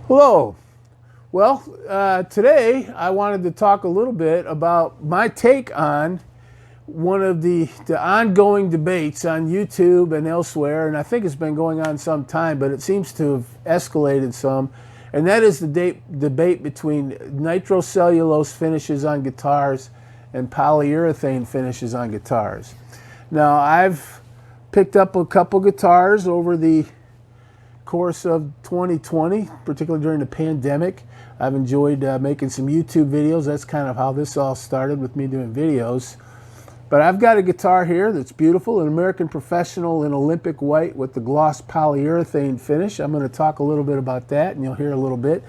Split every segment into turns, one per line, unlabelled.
Hello. Well, today I wanted to talk a little bit about my take on one of the ongoing debates on YouTube and elsewhere, and I think it's been going on some time, but it seems to have escalated some, and that is the debate between nitrocellulose finishes on guitars and polyurethane finishes on guitars. Now, I've picked up a couple guitars over the course of 2020, particularly during the pandemic. I've enjoyed making some YouTube videos. That's kind of how this all started, with me doing videos. But I've got a guitar here that's beautiful, an American Professional in Olympic white with the gloss polyurethane finish. I'm going to talk a little bit about that, and you'll hear a little bit.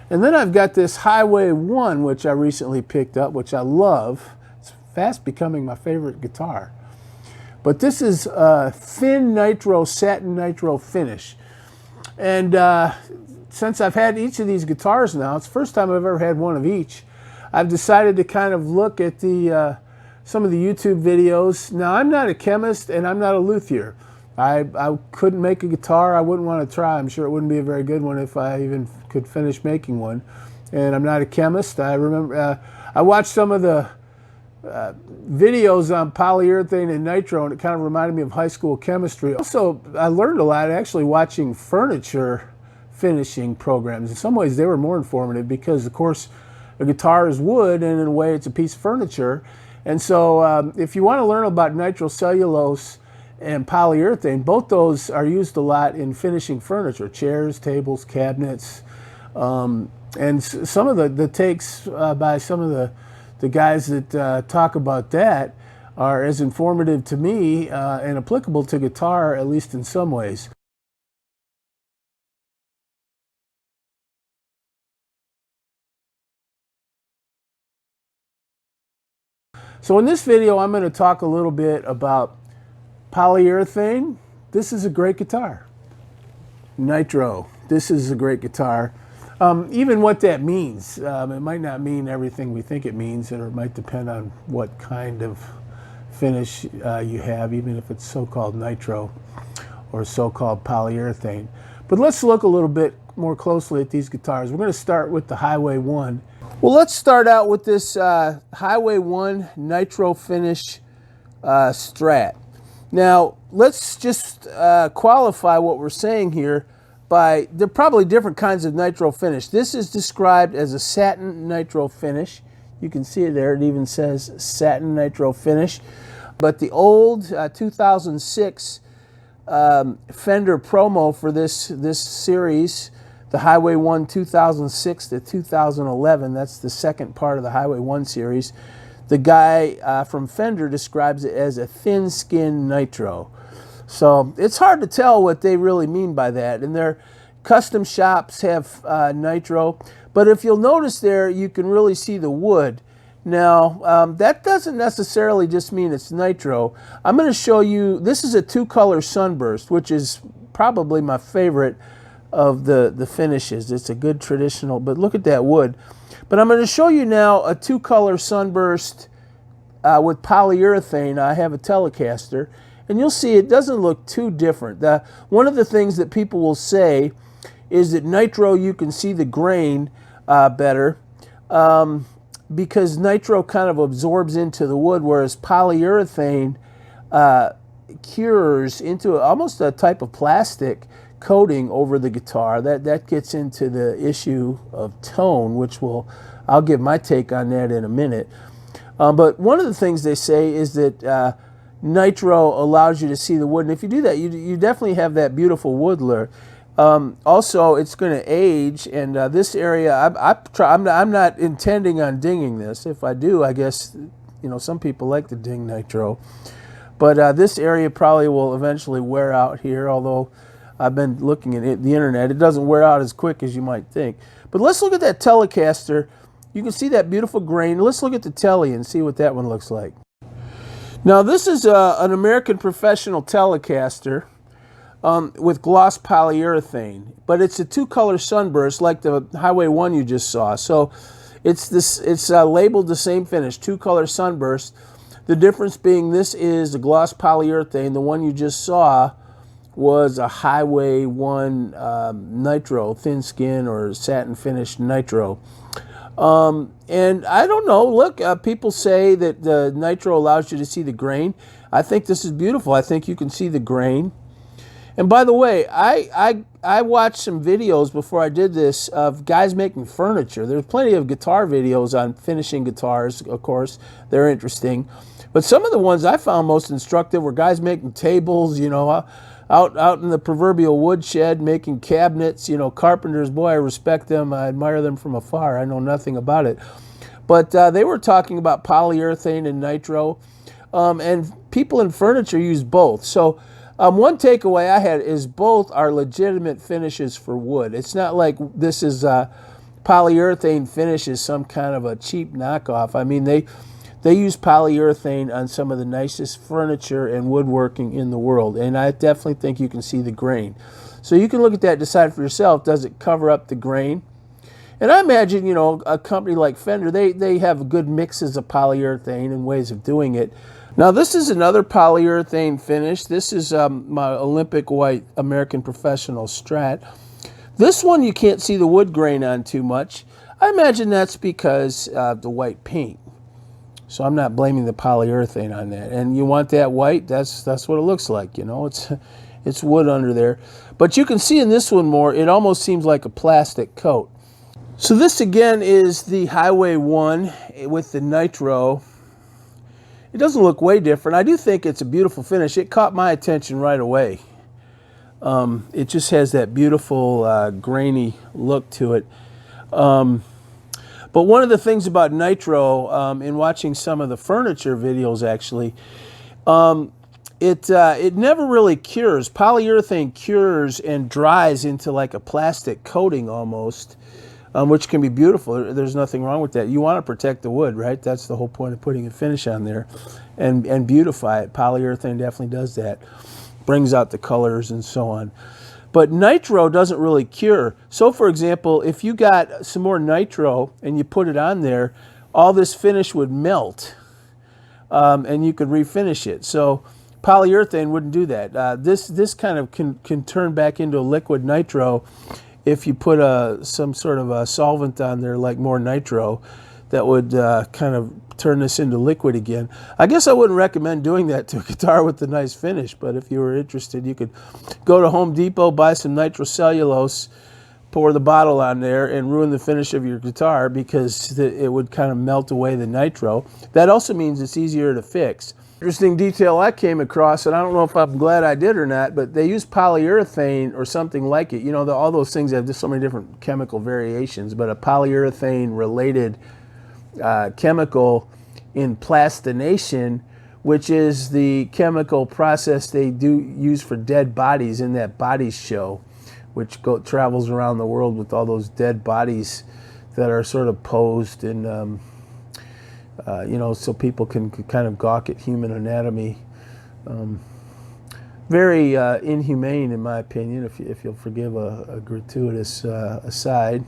And then I've got this Highway One, which I recently picked up, which I love. It's fast becoming my favorite guitar. But this is a thin nitro, satin nitro finish. And since I've had each of these guitars now, it's the first time I've ever had one of each, I've decided to kind of look at the some of the YouTube videos. Now, I'm not a chemist and I'm not a luthier. I couldn't make a guitar. I wouldn't want to try. I'm sure it wouldn't be a very good one if I even could finish making one. And I'm not a chemist. I remember I watched some of the videos on polyurethane and nitro, and it kind of reminded me of high school chemistry. Also, I learned a lot actually watching furniture finishing programs. In some ways, they were more informative because, of course, a guitar is wood, and in a way, it's a piece of furniture. And so, if you want to learn about nitrocellulose and polyurethane, both those are used a lot in finishing furniture: chairs, tables, cabinets, and some of the takes by some of the guys that talk about that are as informative to me and applicable to guitar, at least in some ways. So in this video, I'm going to talk a little bit about polyurethane. This is a great guitar. Nitro. This is a great guitar. Even what that means, it might not mean everything we think it means, or it might depend on what kind of finish you have, even if it's so-called nitro or so-called polyurethane. But let's look a little bit more closely at these guitars. We're going to start with the Highway One. Well, let's start out with this Highway One Nitro Finish Strat. Now, let's just qualify what we're saying here. There are probably different kinds of nitro finish. This is described as a satin nitro finish. You can see it there. It even says satin nitro finish. But the old 2006 Fender promo for this series, the Highway One 2006 to 2011, that's the second part of the Highway One series, the guy from Fender describes it as a thin skin nitro. So it's hard to tell what they really mean by that. And their custom shops have nitro. But if you'll notice there, you can really see the wood. Now, that doesn't necessarily just mean it's nitro. I'm going to show you, this is a two-color sunburst, which is probably my favorite of the finishes. It's a good traditional, but look at that wood. But I'm going to show you now a two-color sunburst with polyurethane. I have a Telecaster. And you'll see it doesn't look too different. One of the things that people will say is that nitro, you can see the grain better because nitro kind of absorbs into the wood, whereas polyurethane cures into almost a type of plastic coating over the guitar. That gets into the issue of tone, which I'll give my take on that in a minute. But one of the things they say is that nitro allows you to see the wood, and if you do that, you definitely have that beautiful wood look. Also, it's going to age, and this area, I'm not intending on dinging this. If I do, I guess, some people like to ding nitro. But this area probably will eventually wear out here, although I've been looking at the internet. It doesn't wear out as quick as you might think. But let's look at that Telecaster. You can see that beautiful grain. Let's look at the Tele and see what that one looks like. Now, this is an American Professional Telecaster with gloss polyurethane, but it's a two-color sunburst like the Highway One you just saw. So it's labeled the same finish, two-color sunburst. The difference being this is the gloss polyurethane. The one you just saw was a Highway One Nitro, thin skin or satin finish Nitro. And I don't know, look, people say that the Nitro allows you to see the grain. I think this is beautiful. I think you can see the grain. And by the way, I watched some videos before I did this of guys making furniture. There's plenty of guitar videos on finishing guitars, of course. They're interesting. But some of the ones I found most instructive were guys making tables, you know, out in the proverbial woodshed, making cabinets, you know, carpenters. Boy, I respect them. I admire them from afar. I know nothing about it. But they were talking about polyurethane and nitro. And people in furniture use both. So one takeaway I had is both are legitimate finishes for wood. It's not like this is polyurethane finish is some kind of a cheap knockoff. I mean, they use polyurethane on some of the nicest furniture and woodworking in the world, and I definitely think you can see the grain. So you can look at that and decide for yourself, does it cover up the grain? And I imagine, you know, a company like Fender, they have good mixes of polyurethane and ways of doing it. Now this is another polyurethane finish. This is my Olympic white American Professional Strat. This one you can't see the wood grain on too much. I imagine that's because of the white paint. So I'm not blaming the polyurethane on that. And you want that white, that's what it looks like, you know. It's wood under there. But you can see in this one more, it almost seems like a plastic coat. So this again is the Highway One with the Nitro. It doesn't look way different. I do think it's a beautiful finish. It caught my attention right away. It just has that beautiful grainy look to it. But one of the things about Nitro, in watching some of the furniture videos actually, it never really cures. Polyurethane cures and dries into like a plastic coating almost, which can be beautiful. There's nothing wrong with that. You want to protect the wood, right? That's the whole point of putting a finish on there and beautify it. Polyurethane definitely does that. Brings out the colors and so on. But nitro doesn't really cure. So for example, if you got some more nitro and you put it on there, all this finish would melt and you could refinish it. So polyurethane wouldn't do that. This kind of can turn back into a liquid nitro if you put some sort of a solvent on there, like more nitro, that would kind of turn this into liquid again. I guess I wouldn't recommend doing that to a guitar with a nice finish, but if you were interested, you could go to Home Depot, buy some nitrocellulose, pour the bottle on there, and ruin the finish of your guitar because it would kind of melt away the nitro. That also means it's easier to fix. Interesting detail I came across, and I don't know if I'm glad I did or not, but they use polyurethane or something like it. You know, all those things have just so many different chemical variations, but a polyurethane-related chemical in plastination, which is the chemical process they use for dead bodies in that Bodies show, which travels around the world with all those dead bodies that are sort of posed and you know, so people can kind of gawk at human anatomy. Very inhumane, in my opinion, if you'll forgive a gratuitous aside.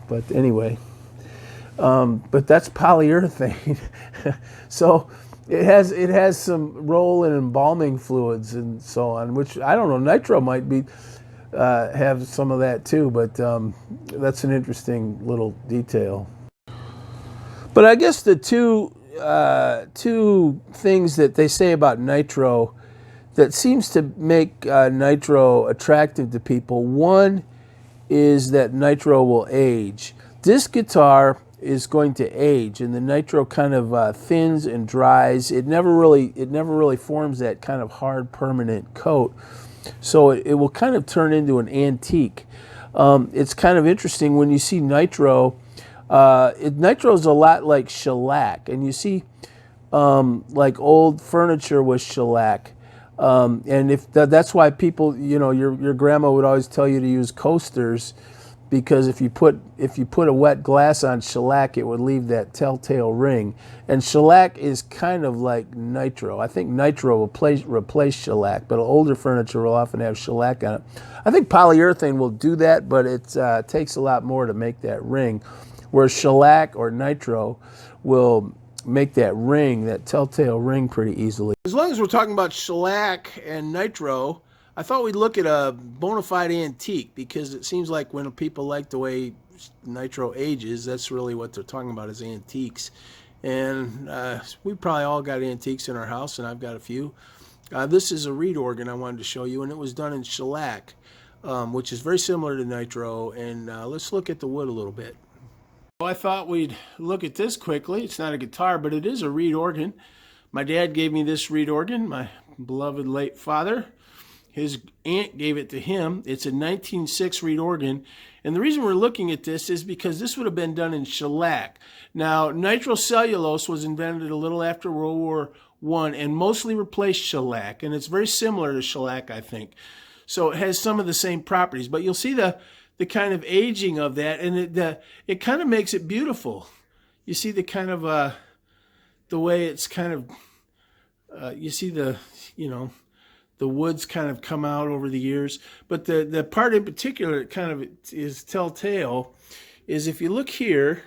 But anyway, but that's polyurethane. So it has some role in embalming fluids and so on, which I don't know. Nitro might be have some of that too, but that's an interesting little detail. But I guess the two things that they say about nitro that seems to make nitro attractive to people. One is that nitro will age. This guitar is going to age, and the nitro kind of thins and dries. It never really forms that kind of hard permanent coat, so it will kind of turn into an antique. It's kind of interesting when you see nitro. Nitro is a lot like shellac, and you see like old furniture with shellac. And if that's why people, you know, your grandma would always tell you to use coasters, because if you put a wet glass on shellac, it would leave that telltale ring. And shellac is kind of like nitro. I think nitro will replace shellac, but older furniture will often have shellac on it. I think polyurethane will do that, but it takes a lot more to make that ring. where shellac or nitro will make that ring, that telltale ring, pretty easily. As long as we're talking about shellac and nitro, I thought we'd look at a bona fide antique, because it seems like when people like the way nitro ages, that's really what they're talking about, is antiques. And we probably all got antiques in our house, and I've got a few. This is a reed organ I wanted to show you, and it was done in shellac, which is very similar to nitro. And let's look at the wood a little bit. I thought we'd look at this quickly. It's not a guitar, but it is a reed organ. My dad gave me this reed organ, my beloved late father. His aunt gave it to him. It's a 1906 reed organ. And the reason we're looking at this is because this would have been done in shellac. Now, nitrocellulose was invented a little after World War I and mostly replaced shellac. And it's very similar to shellac, I think. So it has some of the same properties. But you'll see the kind of aging of that, and it kind of makes it beautiful. You see the kind of the way it's kind of you see the woods kind of come out over the years. But the part in particular that kind of is telltale is, if you look here,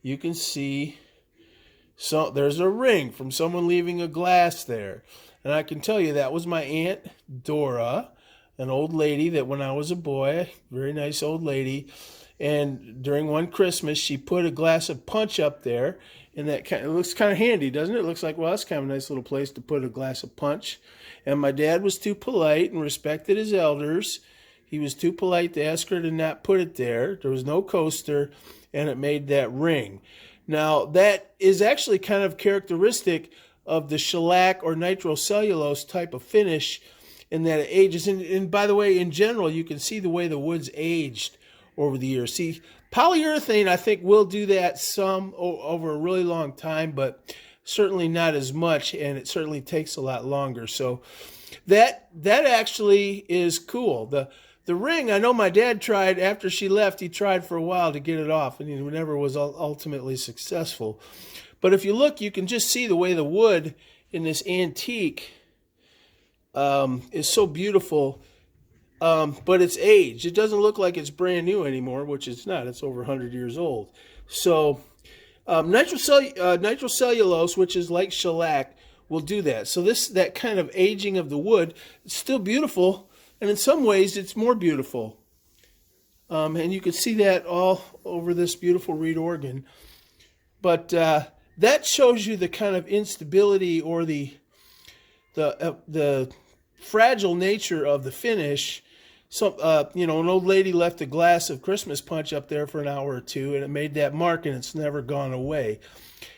you can see, so there's a ring from someone leaving a glass there. And I can tell you that was my Aunt Dora, an old lady that when I was a boy, very nice old lady, and during one Christmas she put a glass of punch up there, and it looks kind of handy, doesn't it? It looks like, well, that's kind of a nice little place to put a glass of punch. And my dad was too polite and respected his elders. He was too polite to ask her to not put it there. There was no coaster, and it made that ring. Now, that is actually kind of characteristic of the shellac or nitrocellulose type of finish, in that it ages. And by the way, in general, you can see the way the wood's aged over the years. See, polyurethane, I think, will do that some over a really long time, but certainly not as much, and it certainly takes a lot longer. So that actually is cool. The ring, I know my dad tried, after she left, he tried for a while to get it off, and he never was ultimately successful. But if you look, you can just see the way the wood in this antique is so beautiful, but it's aged. It doesn't look like it's brand new anymore, which it's not. It's over 100 years old. So nitrocellulose, which is like shellac, will do that. So that kind of aging of the wood, it's still beautiful, and in some ways it's more beautiful. And you can see that all over this beautiful reed organ. But that shows you the kind of instability or the fragile nature of the finish. So, an old lady left a glass of Christmas punch up there for an hour or two, and it made that mark, and it's never gone away.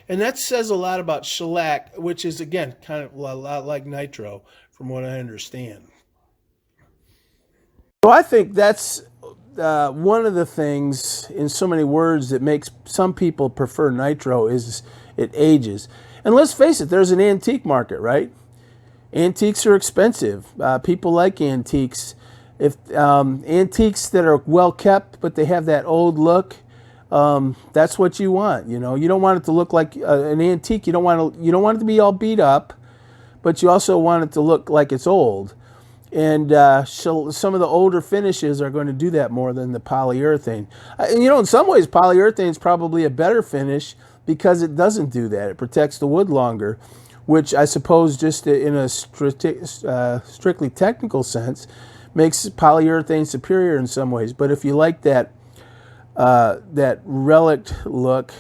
And that says a lot about shellac, which is, again, kind of a lot like nitro, from what I understand. So I think that's one of the things, in so many words, that makes some people prefer nitro is it ages. And let's face it, there's an antique market, right? Antiques are expensive. People like antiques. If antiques that are well kept, but they have that old look, that's what you want. You don't want it to look like an antique. You don't want it to be all beat up, but you also want it to look like it's old. And some of the older finishes are going to do that more than the polyurethane. In some ways, polyurethane is probably a better finish because it doesn't do that. It protects the wood longer, which I suppose, just in a strictly technical sense, makes polyurethane superior in some ways. But if you like that relic look,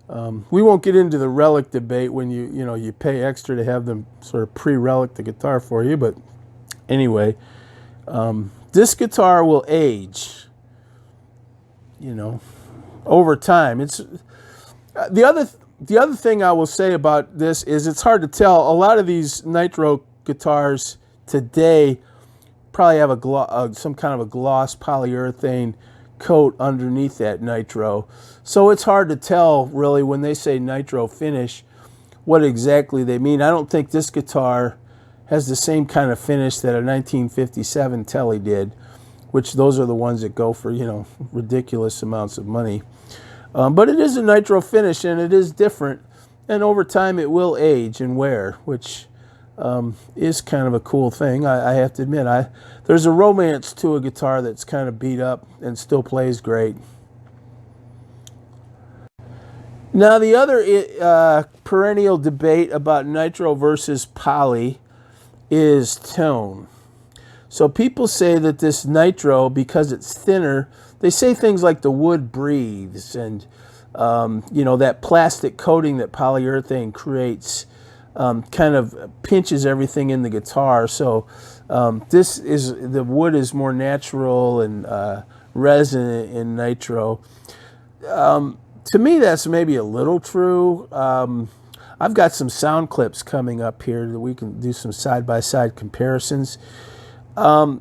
we won't get into the relic debate when you pay extra to have them sort of pre-relic the guitar for you. But anyway, this guitar will age, over time. It's the other thing I will say about this is it's hard to tell. A lot of these nitro guitars today probably have some kind of a gloss polyurethane coat underneath that nitro. So it's hard to tell, really, when they say nitro finish, what exactly they mean. I don't think this guitar has the same kind of finish that a 1957 Tele did, which those are the ones that go for, ridiculous amounts of money. But it is a nitro finish, and it is different. And over time, it will age and wear, which is kind of a cool thing. I have to admit, there's a romance to a guitar that's kind of beat up and still plays great. Now, the other perennial debate about nitro versus poly is tone. So people say that this nitro, because it's thinner, they say things like the wood breathes, and you know, that plastic coating that polyurethane creates kind of pinches everything in the guitar. So the wood is more natural and resonant in nitro. To me, that's maybe a little true. I've got some sound clips coming up here that we can do some side-by-side comparisons. But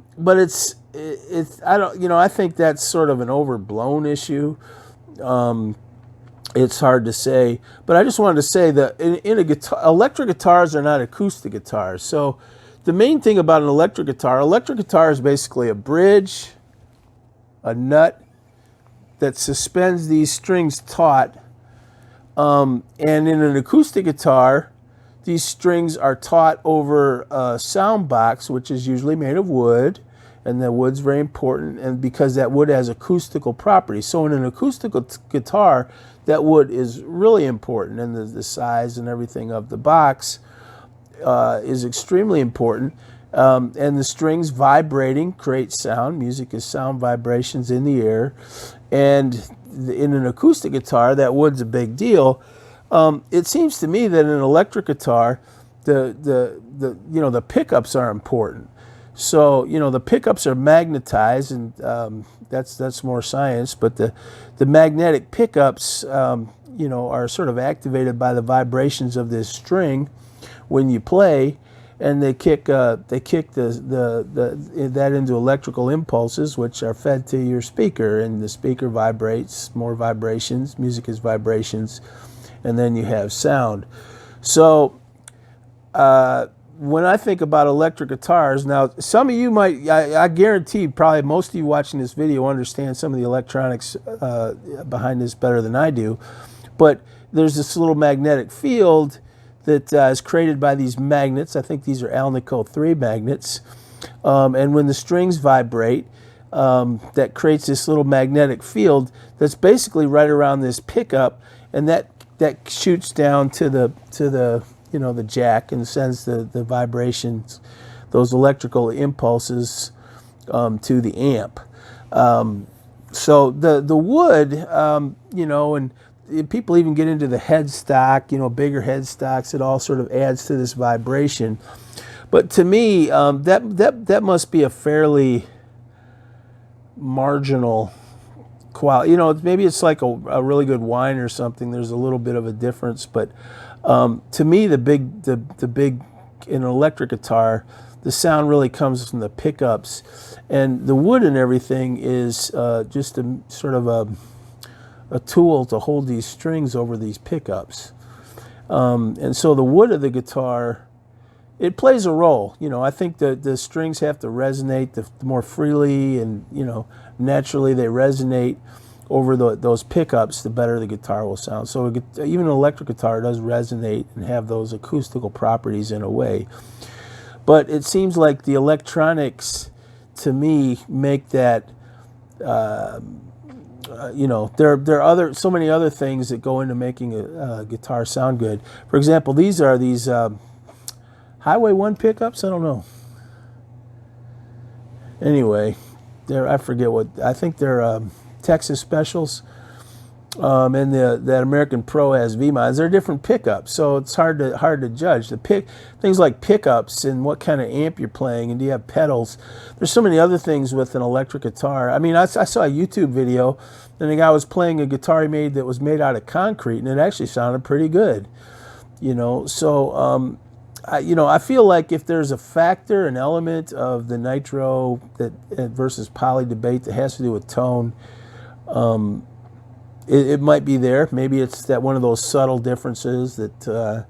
I don't, you know, I think that's sort of an overblown issue. It's hard to say, but I just wanted to say that in a guitar, electric guitars are not acoustic guitars. So the main thing about an electric guitar is basically a bridge, a nut that suspends these strings taut. And in an acoustic guitar, these strings are taut over a sound box, which is usually made of wood, and the wood's very important, and because that wood has acoustical properties. So in an acoustical guitar, that wood is really important, and the size and everything of the box is extremely important. And the strings vibrating create sound. Music is sound vibrations in the air. And in an acoustic guitar, that wood's a big deal. It seems to me that in an electric guitar, the pickups are important. So, you know, the pickups are magnetized, and that's more science, but the magnetic pickups, you know, are sort of activated by the vibrations of this string when you play, and they kick that into electrical impulses, which are fed to your speaker, and the speaker vibrates, more vibrations, music is vibrations, and then you have sound. So when I think about electric guitars, now some of you might, I guarantee probably most of you watching this video understand some of the electronics behind this better than I do, but there's this little magnetic field that is created by these magnets. I think these are Alnico 3 magnets. And when the strings vibrate, that creates this little magnetic field that's basically right around this pickup, and that shoots down to the you know, the jack, and sends the vibrations, those electrical impulses to the amp. So the wood, you know, and people even get into the headstock, you know, bigger headstocks. It all sort of adds to this vibration. But to me, that must be a fairly marginal quality. You know, maybe it's like a really good wine or something. There's a little bit of a difference, but to me, the big in an electric guitar, the sound really comes from the pickups, and the wood and everything is just a sort of a tool to hold these strings over these pickups. And so the wood of the guitar, it plays a role. You know, I think the strings have to resonate the more freely, and, you know, naturally they resonate over those pickups, the better the guitar will sound. So even an electric guitar does resonate and have those acoustical properties in a way. But it seems like the electronics, to me, make that, you know, there are so many other things that go into making a guitar sound good. For example, these are Highway One pickups. I don't know. Anyway, I forget what, I think they're Texas Specials, and that American Pro has V-mods. They're different pickups, so it's hard to judge. Things like pickups and what kind of amp you're playing, and do you have pedals. There's so many other things with an electric guitar. I mean, I saw a YouTube video, and the guy was playing a guitar he made that was made out of concrete, and it actually sounded pretty good. You know, so you know, I feel like if there's a factor, an element of the nitro versus poly debate that has to do with tone, it might be there. Maybe it's that one of those subtle differences that,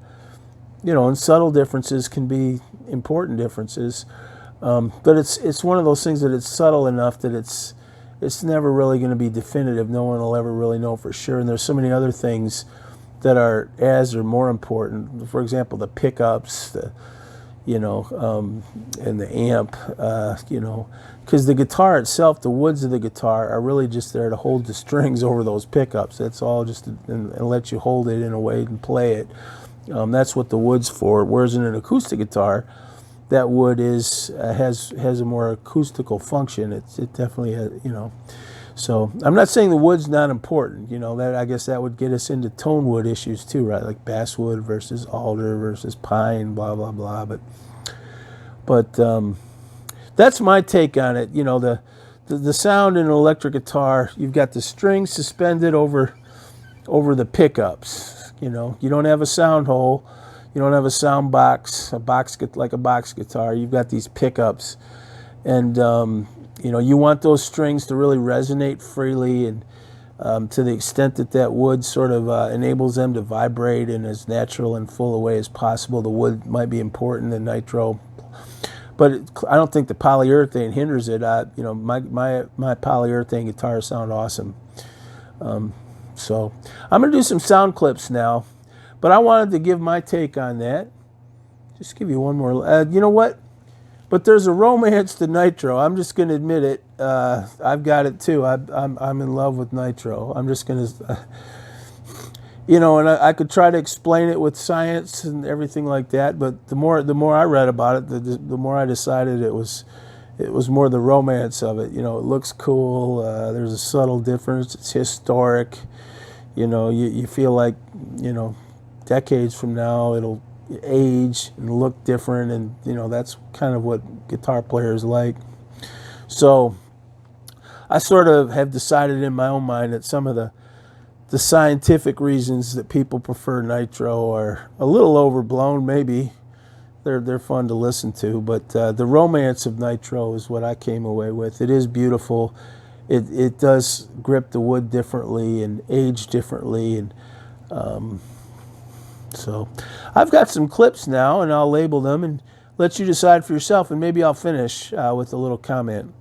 you know, and subtle differences can be important differences. But it's one of those things that it's subtle enough that it's never really going to be definitive. No one will ever really know for sure. And there's so many other things that are as or more important. For example, the pickups, you know, and the amp, you know, because the guitar itself, the woods of the guitar are really just there to hold the strings over those pickups. That's all, just and let you hold it in a way and play it. That's what the wood's for. Whereas in an acoustic guitar, that wood has a more acoustical function. It definitely has, you know. So I'm not saying the wood's not important. You know, that I guess that would get us into tone wood issues too, right? Like basswood versus alder versus pine, blah blah blah. But that's my take on it. You know, the sound in an electric guitar, you've got the strings suspended over the pickups. You know, you don't have a sound hole, you don't have a sound box, like a box guitar. You've got these pickups, and you know, you want those strings to really resonate freely, and to the extent that that wood sort of enables them to vibrate in as natural and full a way as possible. The wood might be important, the nitro, but I don't think the polyurethane hinders it. You know, my polyurethane guitars sound awesome. So I'm going to do some sound clips now, but I wanted to give my take on that. Just give you one more. You know what? But there's a romance to nitro. I'm just going to admit it. I've got it too. I'm in love with nitro. I'm just going to, you know, and I could try to explain it with science and everything like that. But the more I read about it, the more I decided it was more the romance of it. You know, it looks cool. There's a subtle difference. It's historic. You know, you feel like, you know, decades from now it'll age and look different, and you know, that's kind of what guitar players like. So I sort of have decided in my own mind that some of the scientific reasons that people prefer nitro are a little overblown. Maybe they're fun to listen to, but the romance of nitro is what I came away with. It is beautiful. It does grip the wood differently and age differently, and so I've got some clips now, and I'll label them and let you decide for yourself, and maybe I'll finish with a little comment.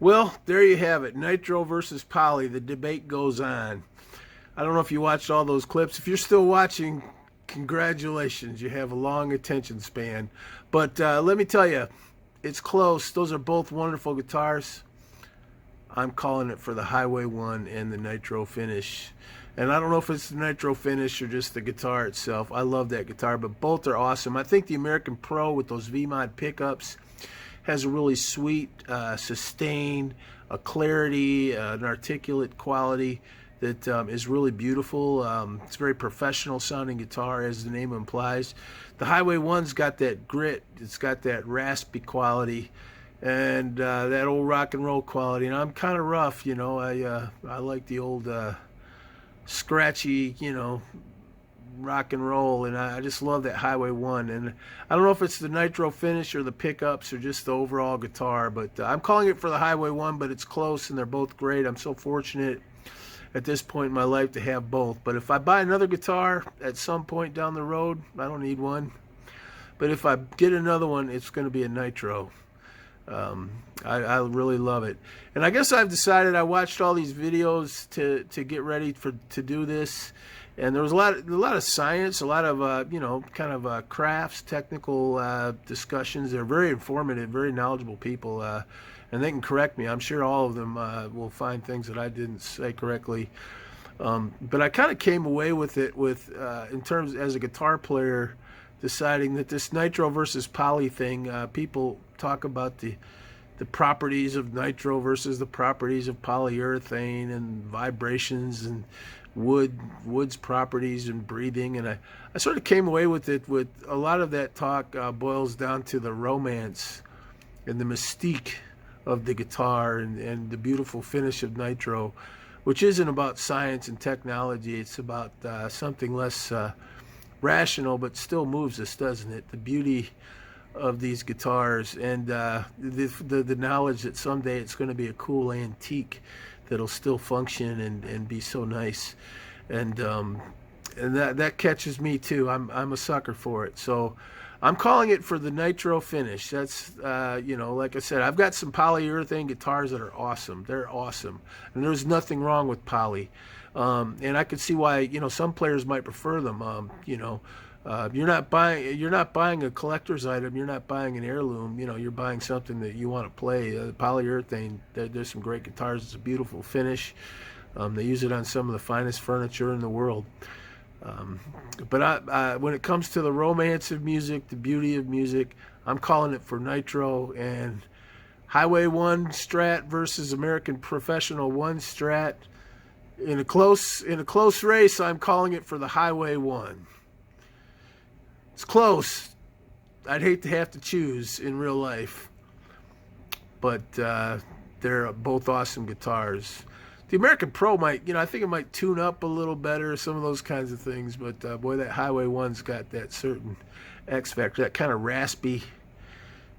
Well, there you have it. Nitro versus Poly. The debate goes on. I don't know if you watched all those clips. If you're still watching, congratulations. You have a long attention span. But let me tell you, it's close. Those are both wonderful guitars. I'm calling it for the Highway One and the Nitro finish. And I don't know if it's the Nitro finish or just the guitar itself. I love that guitar, but both are awesome. I think the American Pro with those V-Mod pickups has a really sweet sustain, a clarity, an articulate quality that is really beautiful. It's a very professional sounding guitar, as the name implies. The Highway One's got that grit. It's got that raspy quality and that old rock and roll quality. And I'm kind of rough, you know. I like the old scratchy, you know, rock and roll, and I just love that Highway One. And I don't know if it's the Nitro finish or the pickups or just the overall guitar, but I'm calling it for the Highway One, but it's close and they're both great. I'm so fortunate at this point in my life to have both. But if I buy another guitar at some point down the road, I don't need one, but if I get another one, it's going to be a Nitro. I really love it. And I guess I've decided, I watched all these videos to get ready to do this, and there was a lot of science, a lot of you know, kind of crafts, technical discussions. They're very informative, very knowledgeable people, and they can correct me. I'm sure all of them will find things that I didn't say correctly. But I kind of came away with it in terms as a guitar player, deciding that this Nitro versus Poly thing, people talk about the properties of Nitro versus the properties of polyurethane and vibrations and wood's properties and breathing, and I sort of came away with it with a lot of that talk boils down to the romance and the mystique of the guitar and the beautiful finish of Nitro, which isn't about science and technology. It's about something less rational, but still moves us, doesn't it? The beauty of these guitars and the knowledge that someday it's going to be a cool antique that'll still function and be so nice, and that catches me too. I'm a sucker for it, so I'm calling it for the Nitro finish. That's you know, like I said, I've got some polyurethane guitars that are awesome. They're awesome, and there's nothing wrong with poly. And I could see why, you know, some players might prefer them. You know, you're not buying a collector's item. You're not buying an heirloom. You know, you're buying something that you want to play. Polyurethane. There's some great guitars. It's a beautiful finish. They use it on some of the finest furniture in the world. But when it comes to the romance of music, the beauty of music, I'm calling it for Nitro. And Highway One Strat versus American Professional I Strat. In a close race, I'm calling it for the Highway One. It's close. I'd hate to have to choose in real life, but they're both awesome guitars. The American Pro might, you know, I think it might tune up a little better, some of those kinds of things, but boy, that Highway One's got that certain X factor, that kind of raspy,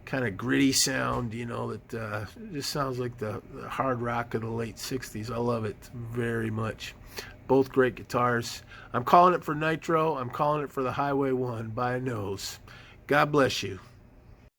kind of gritty sound, you know, that just sounds like the hard rock of the late 60s. I love it very much. Both great guitars. I'm calling it for Nitro. I'm calling it for the Highway One by a nose. God bless you.